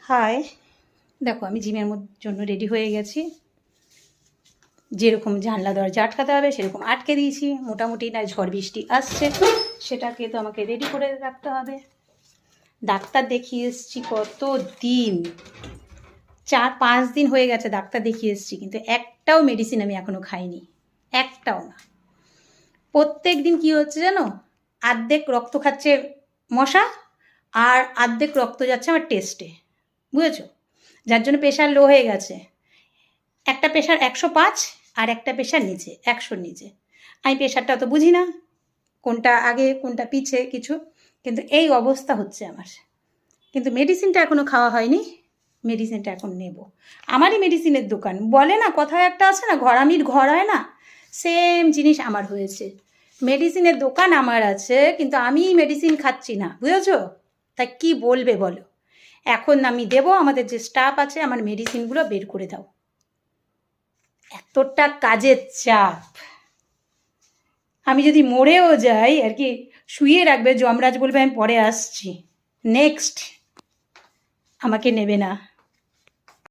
High, দেখো আমি জিমের জন্য রেডি হয়ে গেছি। যেরকম জানলা দরজা আটকাতে হবে সেরকম আটকে দিয়েছি। মোটামুটি না ঝড় বৃষ্টি আসছে, সেটাকে তো আমাকে রেডি করে রাখতে হবে। ডাক্তার দেখিয়ে এসেছি কত দিন, 4-5 দিন হয়ে গেছে ডাক্তার দেখিয়ে এসেছি, কিন্তু একটাও মেডিসিন আমি এখনও খাইনি, একটাও না। প্রত্যেক দিন কী হচ্ছে জানো, অর্ধেক রক্ত খাচ্ছে মশা আর অর্ধেক রক্ত যাচ্ছে আমার টেস্টে, বুঝেছো? যার জন্য প্রেশার লো হয়ে গেছে। একটা প্রেশার 105 আর একটা প্রেশার নিচে, 100-র নিচে। আমি প্রেশারটা তো বুঝি না, কোনটা আগে কোনটা পিছে কিছু, কিন্তু এই অবস্থা হচ্ছে আমার। কিন্তু মেডিসিনটা এখনও খাওয়া হয়নি, মেডিসিনটা এখন নেব। আমারই মেডিসিনের দোকান, বলে না কথায় একটা আছে না, ঘরামির ঘর হয় না, সেম জিনিস আমার হয়েছে। মেডিসিনের দোকান আমার আছে, কিন্তু আমি মেডিসিন খাচ্ছি না, বুঝেছো? তাই কি বলবে বলো? এখন আমি দেবো, আমাদের যে স্টাফ আছে আমার মেডিসিনগুলো বের করে দাও। এতটা কাজের চাপ, আমি যদি মরেও যাই আর কি, শুয়ে রাখবে, যমরাজ বলবে আমি পরে আসছি, নেক্সট আমাকে নেবে না।